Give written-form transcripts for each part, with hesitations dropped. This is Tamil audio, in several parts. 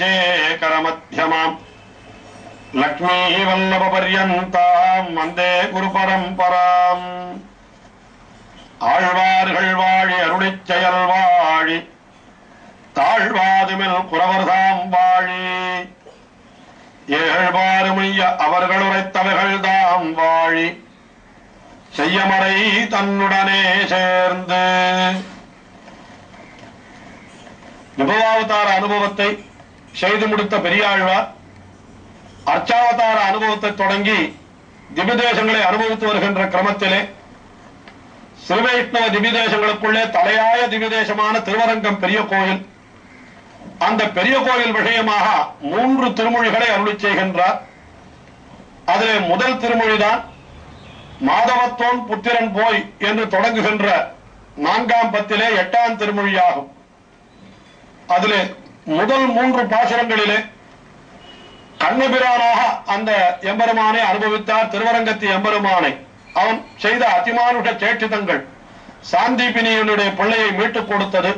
श्रीशेखर मध्यमाम् लक्ष्मी वल्लभ पर्यन्ताम् वन्दे गुरु परम्पराम् ஆழ்வார்கள் வாழி அருளிச் செயல் வாழி தாழ்வாதுமில் குறவர்தாம் வாழி ஏழ்வாறுமைய அவர்கள் உரைத்தவர்கள் தாம் வாழி செய்யமறை தன்னுடனே சேர்ந்து. விபவாவதார அனுபவத்தை செய்து முடித்த பெரியாழ்வார் அர்ச்சாவதார அனுபவத்தை தொடங்கி திவ்யதேசங்களை அனுபவித்து வருகின்ற கிரமத்திலே ஸ்ரீவைஷ்ணவ திவ்யதேசங்களுக்குள்ளே தலையாய திவ்யதேசமான திருவரங்கம் பெரிய கோயில், அந்த பெரிய கோயில் விஷயமாக 3 திருமொழிகளை அருளி செய்கின்றார். அதிலே முதல் திருமொழிதான் மாதவத்தோன் புத்திரன் போய் என்று தொடங்குகின்ற 4ஆம் பத்திலே 8ஆம் திருமொழியாகும். அதிலே முதல் 3 பாசுரங்களிலே கண்ணபிரானாக அந்த எம்பெருமானை அனுபவித்தார். திருவரங்கத்து எம்பெருமானை அவன் செய்த அதிமானுஷ சேட்டிதங்கள், சாந்தீபினியனுடைய பிள்ளையை மீட்டுக் கொடுத்தது,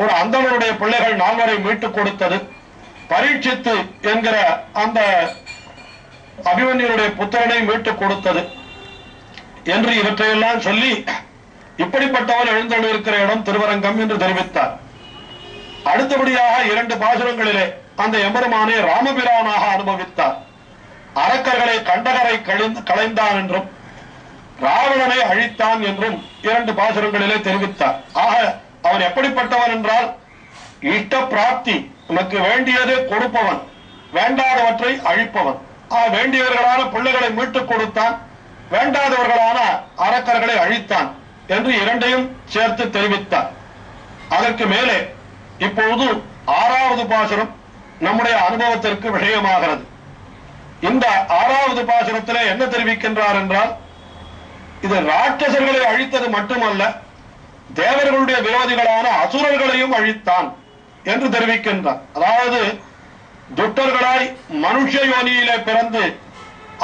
ஒரு அந்தவனுடைய பிள்ளைகள் 4 மீட்டுக் கொடுத்தது, பரீட்சித்து என்கிற அந்த அபிமன்யுடைய புத்திரனை மீட்டுக் கொடுத்தது என்று இவற்றையெல்லாம் சொல்லி இப்படிப்பட்டவன் எழுந்தொழிருக்கிற இடம் திருவரங்கம் என்று தெரிவித்தார். அடுத்தபடியாக 2 பாசுரங்களிலே அந்த எம்பெருமானை ராமபிரானாக அனுபவித்தார். அரக்கர்களை கண்டகரை களைந்தான் என்றும் ராவணனை அழித்தான் என்றும் 2 பாசுரங்களிலே தெரிவித்தார். ஆக அவன் எப்படிப்பட்டவன் என்றால் இஷ்ட பிராப்தி, நமக்கு வேண்டியதை கொடுப்பவன், வேண்டாதவற்றை அழிப்பவன். வேண்டியவர்களான பிள்ளைகளை மீட்டுக் கொடுத்தான், வேண்டாதவர்களான அரக்கர்களை அழித்தான் என்று 2ஐயும் சேர்த்து தெரிவித்தார். அதற்கு மேலே இப்பொழுது 6வது பாசுரம் நம்முடைய அனுபவத்திற்கு விஷயமாகிறது. இந்த 6வது பாசுரத்திலே என்ன தெரிவிக்கின்றார் என்றால், இது ராட்சசர்களை அழித்தது மட்டுமல்ல, தேவர்களுடைய விரோதிகளான அசுரர்களையும் அழித்தான் என்று தெரிவிக்கின்றார். அதாவது துட்டர்களாய் மனுஷ யோனியிலே பிறந்து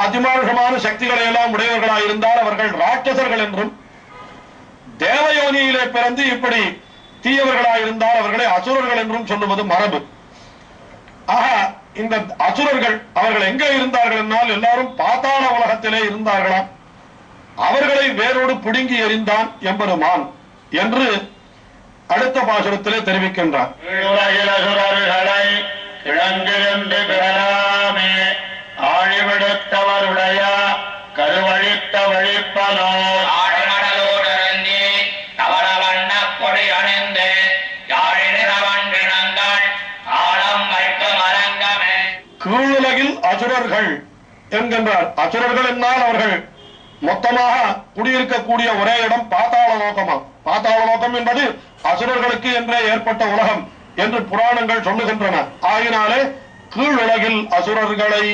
அதிமானுஷமான சக்திகளை எல்லாம் உடையவர்களாய் இருந்தால் அவர்கள் ராட்சசர்கள் என்றும், தேவயோனியிலே பிறந்து இப்படி தீயவர்களாய் இருந்தால் அவர்களை அசுரர்கள் என்றும் சொல்லுவது மரபு. ஆக இந்த அசுரர்கள் அவர்கள் எங்கே இருந்தார்கள் என்றால் எல்லாரும் பாதாள உலகத்திலே இருந்தார்களாம். அவர்களை வேரோடு பிடுங்கி எறிந்தான் எம்பெருமான் என்று அடுத்த பாசுரத்திலே தெரிவிக்கின்றார். இளங்கிருந்து பெறலாமே ஆழிவிடுத்தவருடைய கருவழித்த வழிப்பலோ ஆழ்மடலோடறந்தி தவள வண்ண பொடி அணிந்து யாழினிறவன்றினங்கள் ஆழம் வைக்கும் அரங்கமே. கீழுலகில் அசுரர்கள் என்கின்றார். அசுரர்கள் என்னால் அவர்கள் மொத்தமாக குடியிருக்கக்கூடிய ஒரே இடம் பாதாள லோகமா. பாதாள லோகம் என்பது அசுரர்களுக்கு என்றே ஏற்பட்ட உலகம் என்று புராணங்கள் சொல்லுகின்றன. ஆகினாலே கீழுலகில் அசுரர்களை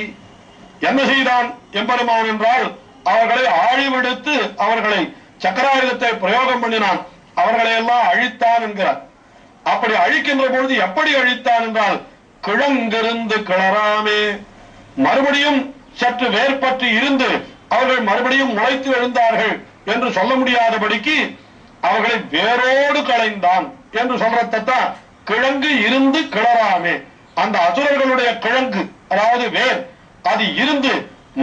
என்ன செய்தான் எம்பெருமான் என்றால் அவர்களை ஆழிவிடுத்து அவர்களை சக்கராயுதத்தை பிரயோகம் பண்ணினான், அவர்களை எல்லாம் அழித்தான் என்கிறார். அப்படி அழிக்கின்ற பொழுது எப்படி அழித்தான் என்றால் கிழங்கிருந்து கிளறாமே, மறுபடியும் சற்று வேர்பட்டு இருந்து அவர்கள் மறுபடியும் முளைத்து எழுந்தார்கள் என்று சொல்ல முடியாதபடிக்கு அவர்களை வேரோடு களைந்தான் என்று சொல்றதான் கிழங்கு இருந்து கிளறாமே. அந்த அசுரர்களுடைய கிழங்கு அதாவது வேர் அது இருந்து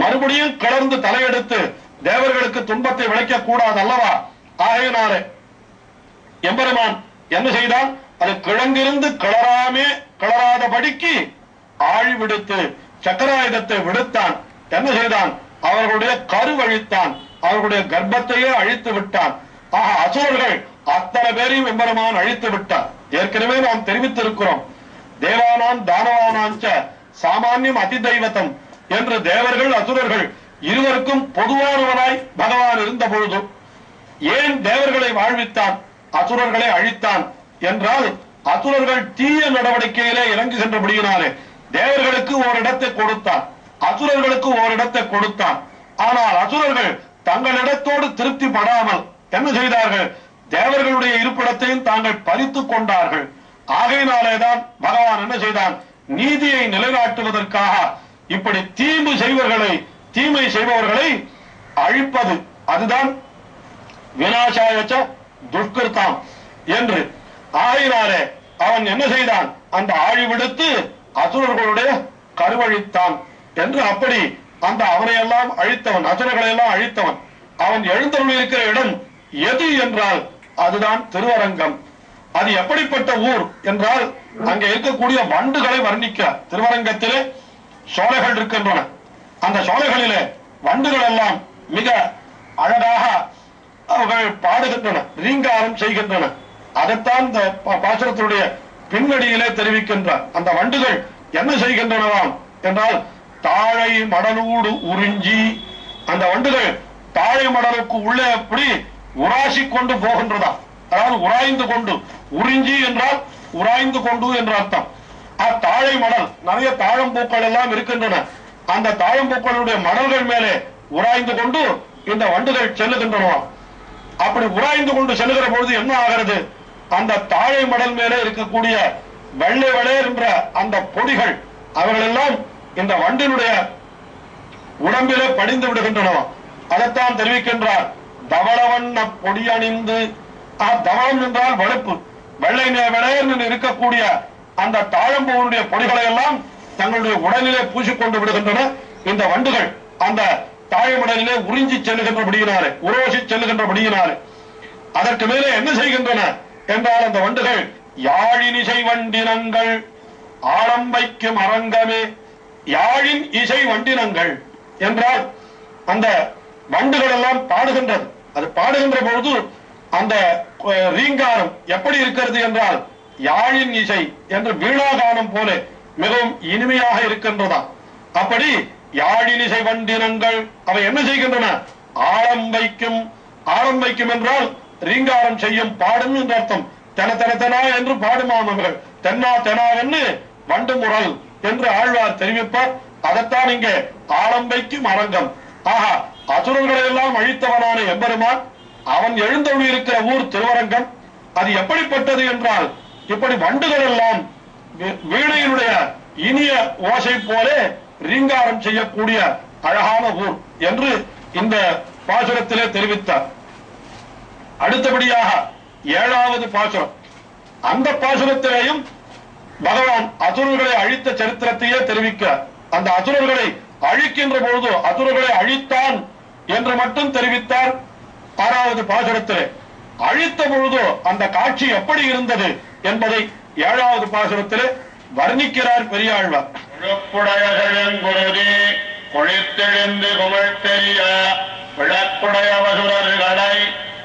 மறுபடியும் கிளர்ந்து தலையெடுத்து தேவர்களுக்கு துன்பத்தை விளைக்க கூடாது அல்லவா. ஆகையினாலே எம்பெருமான் என்ன செய்தான், அது கிழங்கிருந்து கிளறாமே கிளறாதபடிக்கு ஆழி விடுத்து சக்கராயுதத்தை விடுத்தான். என்ன செய்தான், அவர்களுடைய கருவழித்தான், அவர்களுடைய கர்ப்பத்தையே அழித்து விட்டான். ஆக அசுரர்கள் அத்தனை பேரையும் எம்பெருமான் அழித்து விட்டார். ஏற்கனவே நாம் தெரிவித்திருக்கிறோம், தேவானான் தானவானாஞ்ச சாமானியம் அதிதெய்வத்தம் என்று தேவர்கள் அசுரர்கள் இருவருக்கும் பொதுவானவனாய் பகவான் இருந்த பொழுது ஏன் தேவர்களை வாழ்வித்தான் அசுரர்களை அழித்தான் என்றால், அசுரர்கள் தீய நடவடிக்கையிலே இறங்குகின்றபடியினாலே தேவர்களுக்கு ஓரிடத்தை கொடுத்தான், அசுரர்களுக்கு ஓரிடத்தை கொடுத்தான். ஆனால் அசுரர்கள் தங்களிடத்தோடு திருப்தி படாமல் என்ன செய்தார்கள், தேவர்களுடைய இருப்பிடத்தையும் தாங்கள் பறித்துக் கொண்டார்கள். ஆகையினாலேதான் பகவான் என்ன செய்தான், நீதியை நிலைநாட்டுவதற்காக இப்படி தீமை செய்பவர்களை அழிப்பது, அதுதான் விநாசாயச்ச துஷ்கிருத்தாம் என்று. ஆகையினாலே அவன் என்ன செய்தான், அந்த ஆழி விடுத்து அசுரர்களுடைய கருவழித்தான் என்று அப்படி அந்த அவனை எல்லாம் அழித்தவன், அசுரர்களை எல்லாம் அழித்தவன். அவன் எழுந்தருள் இருக்கிற இடம் எது என்றால் அதுதான் திருவரங்கம். அது எப்படிப்பட்ட ஊர் என்றால் அங்கே இருக்கக்கூடிய வண்டுகளை வர்ணிக்க. திருவரங்கத்திலே சோலைகள் இருக்கின்றன. அந்த சோலைகளிலே வண்டுகள் எல்லாம் மிக அழகாக அவர்கள் பாடுகின்றன, ரீங்காரம் செய்கின்றன. அதைத்தான் இந்த பாசுரத்தினுடைய பின்னடியிலே தெரிவிக்கின்றார். அந்த வண்டுகள் என்ன செய்கின்றனவாம் என்றால் தாழை மடலூடு உறிஞ்சி, அந்த வண்டுகள் தாழை மடலுக்கு உள்ளே அப்படி உராசி கொண்டு போகின்றதா, அதாவது உராய்ந்து கொண்டு, உறிஞ்சி என்றால் உராய்ந்து கொண்டு என்ற அர்த்தம். தாழை மடல், நிறைய தாழம்பூக்கள் எல்லாம் இருக்கின்றன. அந்த தாழம்பூக்களுடைய மடல்கள் மேலே உராய்ந்து கொண்டு இந்த வண்டுகள் செல்லுகின்றனவாம். அப்படி உராய்ந்து கொண்டு செல்லுகிற பொழுது என்ன ஆகிறது, அந்த தாழை மடல் மேலே இருக்கக்கூடிய வெள்ளை வெளையர் என்ற அந்த பொடிகள் அவர்கள் எல்லாம் இந்த வண்டினுடைய உடம்பிலே படிந்து விடுகின்றனவாம். அதைத்தான் தெரிவிக்கின்றார். தவளவண்ண பொடி அணிந்து, தவளம் என்றால் வெளுப்பு, வெள்ளை வெளையர் இருக்கக்கூடிய அந்த தாழம்பூனுடைய பொடிகளை எல்லாம் தங்களுடைய உடலிலே பூசிக்கொண்டு விடுகின்றன இந்த வண்டுகள். அந்த தாழைமடலிலே உறிஞ்சி செல்லுகின்றபடியினாலே, உரோசி செல்லுகின்றபடியினாலே அதற்கு மேலே என்ன செய்கின்றன என்றால் அந்த வண்டுகள் யாழின் இசை வண்டினங்கள் ஆழம் வைக்கும் அரங்கமே. யாழின் இசை வண்டினங்கள் என்றால் அந்த வண்டுகள் எல்லாம் பாடுகின்றது. அது பாடுகின்ற பொழுது அந்த ரீங்காரம் எப்படி இருக்கிறது என்றால் யாழின் இசை என்று வீணாகானம் போல மிகவும் இனிமையாக இருக்கின்றதா. அப்படி யாழின் இசை வண்டினங்கள் அவை என்ன செய்கின்றன, ஆழம் வைக்கும். ஆழம் வைக்கும் என்றால் ரீங்காரம் செய்யும், பாடும் என்று அர்த்தம். தென தென தெனா என்று பாடுமாம் அவர்கள். தென்னா தெனாவென்னு வண்டு முரல் என்று ஆழ்வார் தெரிவிப்பார். அதைத்தான் இங்கே ஆழம் வைக்கும் அரங்கம். ஆஹா, அசுரர்களை எல்லாம் அழித்தவனான எம்பெருமான் அவன் எழுந்தருளி இருக்கிற ஊர் திருவரங்கம். அது எப்படிப்பட்டது என்றால் இப்படி வண்டுகள் எல்லாம் வீணையினுடைய இனிய ஓசை போல ரீங்காரம் செய்யக்கூடிய அழகான ஊர் என்று இந்த பாசுரத்திலே தெரிவித்தார். அடுத்தபடியாக 7வது பாசுரம். அந்த பாசுரத்திலேயும் பகவான் அசுரர்களை அழித்த சரித்திரத்தையே தெரிவிக்க, அந்த அசுரர்களை அழிக்கின்ற பொழுது அசுரர்களை அழித்தான் என்று மட்டும் தெரிவித்தார். 6வது பாசுரத்திலே அழித்த பொழுது அந்த காட்சி எப்படி இருந்தது என்பதை 7வது பாசுரத்திலே வர்ணிக்கிறார் பெரியாழ்வார். கொழித்தெழுந்து குமிழ்த்தெரிய விளக்குடைய வசுரர்களை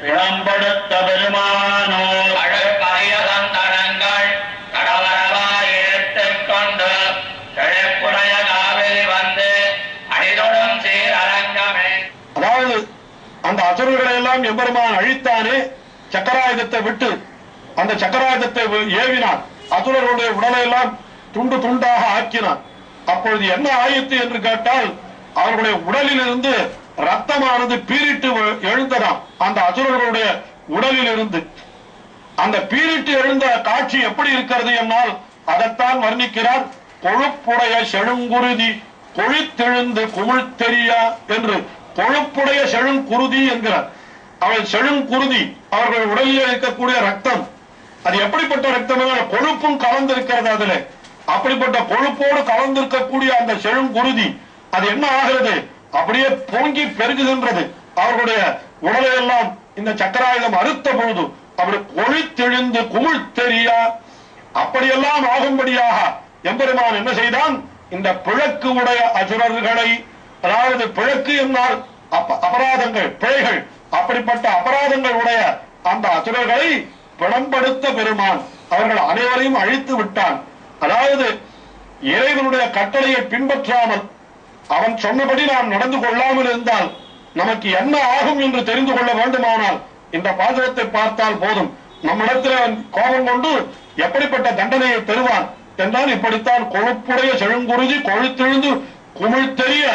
விளம்படுத்த பெருமானோ அழகங்கள் கடவரவாய் எடுத்துக் கொண்டு கிழக்குடைய காவிரி வந்து அடிதொடும் சீரரங்கமே. அதாவது அந்த அசுரர்களை எல்லாம் எம்பெருமான் அழித்தானே, சக்கராயுதத்தை விட்டு அந்த சக்கராயுதத்தை ஏவினான், அசுரர்களுடைய உடலை எல்லாம் துண்டு துண்டாக ஆக்கினான். அப்பொழுது என்ன ஆயிற்று என்று கேட்டால் அவர்களுடைய உடலில் இருந்து ரத்தமானது பீரிட்டு எழுந்ததாம். அந்த அசுரர்களுடைய உடலில் இருந்து அந்த பீரிட்டு எழுந்த காட்சி எப்படி இருக்கிறது என்னால் அதைத்தான் வர்ணிக்கிறார். கொழுப்புடைய செழுங்குருதி கொழித்தெழுந்து குமிழ்த்தெரியா என்று கொழுப்புடைய செழுங்குருதி என்கிறார். அவள் செழுங்குருதி, அவர்கள் உடலில் இருக்கக்கூடிய ரத்தம், அது எப்படிப்பட்ட ரத்தம், கொழுப்பும் கலந்திருக்கிறது அதிலே. அப்படிப்பட்ட கொழுப்போடு கலந்திருக்கக்கூடிய அந்த செழுங்குருதி அது என்ன ஆகிறது, அப்படியே பொங்கி பெருகுகின்றது. அவர்களுடைய உடலை எல்லாம் இந்த சக்கராயுதம் அறுத்த பொழுது அப்படி கொழித்தெழுந்து குமிழ்த்தெரியா அப்படியெல்லாம் ஆகும்படியாக எம்பெருமான் என்ன செய்தான், இந்த பிழக்கு உடைய அசுரர்களை, அதாவது பிழக்கு என்னால் அபராதங்கள், பிழைகள், அப்படிப்பட்ட அபராதங்கள் உடைய அந்த அசுரர்களை பிணம்படுத்த பெருமான் அவர்கள் அனைவரையும் அழித்து விட்டான். அதாவது இறைவனுடைய கட்டளையை பின்பற்றாமல் அவன் சொன்னபடி நாம் நடந்து கொள்ளாமல் இருந்தால் நமக்கு என்ன ஆகும் என்று தெரிந்து கொள்ள வேண்டுமானால் இந்த பாசுரத்தை பார்த்தால் போதும். நம்மிடத்தில் அவன் கோபம் கொண்டு எப்படிப்பட்ட தண்டனையை பெறுவான் என்றால் இப்படித்தான் கொழுப்புடைய செழுங்குருதி கொழுத்தெழுந்து குமிழ்த்தெரிய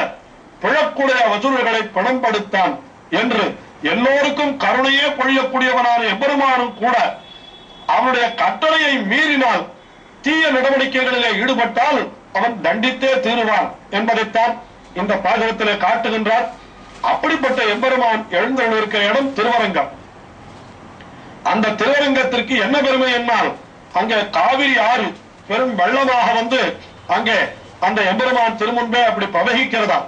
பிழக்குடைய வசூல்களை பிணம்படுத்தான் என்று எல்லோருக்கும் கருணையே பொழியக்கூடியவனான எம்பெருமானும் கூட அவனுடைய கட்டளையை மீறினால், தீய நடவடிக்கைகளிலே ஈடுபட்டால் அவன் தண்டித்தே தீருவான் என்பதைத்தான் இந்த பாசுரத்திலே காட்டுகின்றார். அப்படிப்பட்ட எம்பெருமான் எழுந்தருளிருக்கிற இடம் திருவரங்கம். அந்த திருவரங்கத்திற்கு என்ன பெருமை என்னால், அங்கே காவிரி ஆறு பெரும் வெள்ளமாக வந்து அங்கே அந்த எம்பெருமான் திருமுன்பே அப்படி பிரவகிக்கிறதா.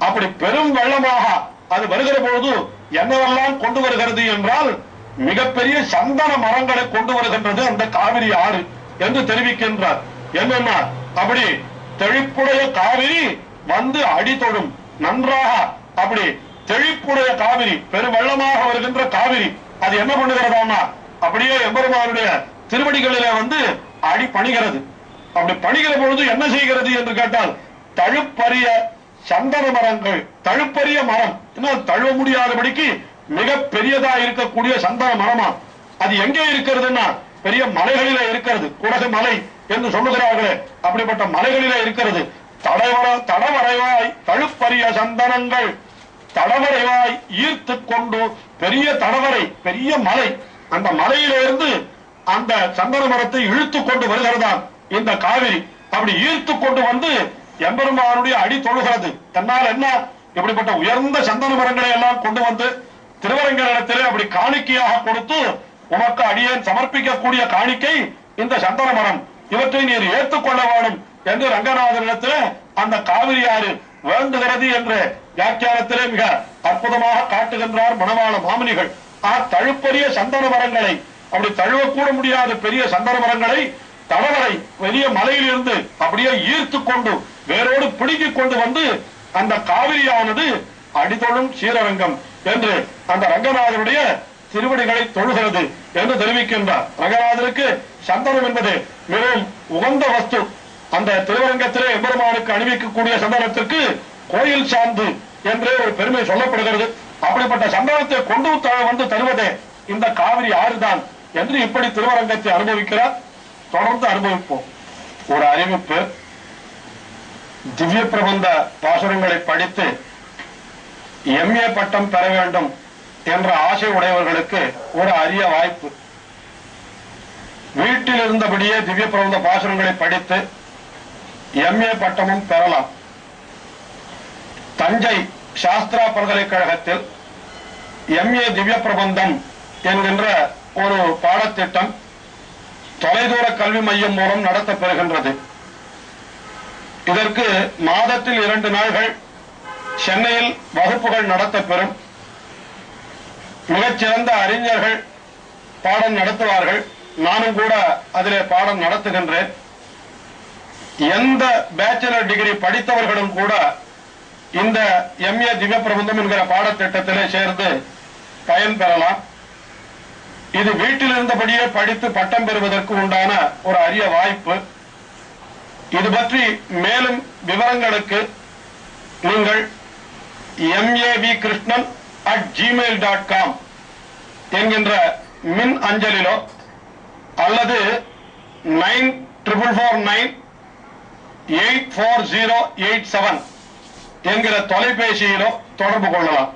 அப்படி பெரும் வெள்ளமாக அது வருகிற பொழுது என்னவெல்லாம் கொண்டு வருகிறது என்றால் மிகப்பெரிய சந்தன மரங்களை கொண்டு வருகின்றது அந்த காவிரி ஆறு என்று தெரிவிக்கின்றார். என்னன்னா அப்படி தெளிப்புடைய காவிரி வந்து அடித்தொடும் நன்றாக அப்படி தெளிப்புடைய காவிரி பெருவெள்ளமாக வருகின்ற காவிரி அது என்ன பண்ணுகிறதாமா அப்படியே எம்பெருமானுடைய திருவடிகளிலே வந்து அடி பணிகிறது. அப்படி பணிகிற பொழுது என்ன செய்கிறது என்று கேட்டால் தழுப்பரிய சந்தன மரங்கள், தழுப்பரிய மரம், தழுவ முடியாதபடிக்கு மிக பெரியதா இருக்கக்கூடிய சந்தன மரமா அது எங்கே இருக்கிறதுன்னா பெரிய மலைகளிலே இருக்கிறது. குடகு மலை என்று சொல்லுகிறார்களே அப்படிப்பட்ட மலைகளிலே இருக்கிறது. தடவரைவாய் தழுப்பரிய சந்தனங்கள் தடவரைவாய் ஈர்த்து கொண்டு பெரிய தடவரை பெரிய மலை, அந்த மலையிலிருந்து அந்த சந்தன மரத்தை இழுத்து கொண்டு வருகிறதா இந்த காவிரி. அப்படி ஈர்த்து கொண்டு வந்து எம்பெருமானுடைய அடி தொழுகிறது. தன்னால் என்ன இப்படிப்பட்ட உயர்ந்த சந்தன மரங்களை எல்லாம் கொண்டு வந்து திருவரங்கரிடத்திலே அப்படி காணிக்கையாக கொடுத்து உமக்கு அடியேன் சமர்ப்பிக்கக்கூடிய காணிக்கை இந்த சந்தன மரம், இவற்றை நீர் ஏற்றுக்கொள்ள வேண்டும் என்று ரங்கநாதனிடத்திலே அந்த காவிரி ஆறு வேண்டுகிறது என்று வியாக்கியானத்திலே மிக அற்புதமாக காட்டுகின்றார் மணவாள மாமுனிகள். தழுப்பரிய சந்தன மரங்களை, அப்படி தழுவக்கூட முடியாத பெரிய சந்தன மரங்களை தடவரை பெரிய மலையிலிருந்து அப்படியே ஈர்த்து கொண்டு வேரோடு பிடுங்கிக் கொண்டு வந்து அந்த காவிரியானது அடித்தொழும் ஸ்ரீரங்கம் என்று அந்த ரங்கநாதனுடைய திருவடிகளை தொழுகிறது என்று தெரிவிக்கின்றார். ரங்கநாதனுக்கு சந்தனம் என்பது மிகவும் உகந்த வஸ்து. அந்த திருவரங்கத்திலே எம்பெருமானுக்கு அணிவிக்கக்கூடிய சந்தனத்திற்கு கோயில் சார்ந்து என்றே ஒரு பெருமை சொல்லப்படுகிறது. அப்படிப்பட்ட சந்தனத்தை கொண்டு வந்து தருவதே இந்த காவிரி ஆறுதான் என்று இப்படி திருவரங்கத்தை அனுபவிக்கிறார். தொடர்ந்து அனுபவிப்போம். ஒரு அறிவிப்பு, திவ்ய பிரபந்த பாசுரங்களை படித்து MA பட்டம் பெற வேண்டும் என்ற ஆசை உடையவர்களுக்கு ஒரு அரிய வாய்ப்பு. வீட்டில் இருந்தபடியே திவ்ய பிரபந்த பாசுரங்களை படித்து MA பட்டமும் பெறலாம். தஞ்சை சாஸ்திரா பல்கலைக்கழகத்தில் MA திவ்ய பிரபந்தம் என்கின்ற ஒரு பாடத்திட்டம் தொலைதூர கல்வி மையம் மூலம் நடத்தப்பெறுகின்றது. இதற்கு மாதத்தில் 2 நாள்கள் சென்னையில் வகுப்புகள் நடத்தப்பெறும். மிகச்சிறந்த அறிஞர்கள் பாடம் நடத்துவார்கள். நானும் கூட அதிலே பாடம் நடத்துகின்றேன். எந்த பேச்சுலர் டிகிரி படித்தவர்களும் கூட இந்த MA திவ்ய பிரபந்தம் என்கிற பாடத்திட்டத்திலே சேர்ந்து பயன் பெறலாம். இது வீட்டில் இருந்தபடியே படித்து பட்டம் பெறுவதற்கு உண்டான ஒரு அரிய வாய்ப்பு. இது பற்றி மேலும் விவரங்களுக்கு நீங்கள் mavkrishnan@gmail.com என்கின்ற மின் அஞ்சலிலோ அல்லது 9449840887 என்கிற தொலைபேசியிலோ தொடர்பு கொள்ளலாம்.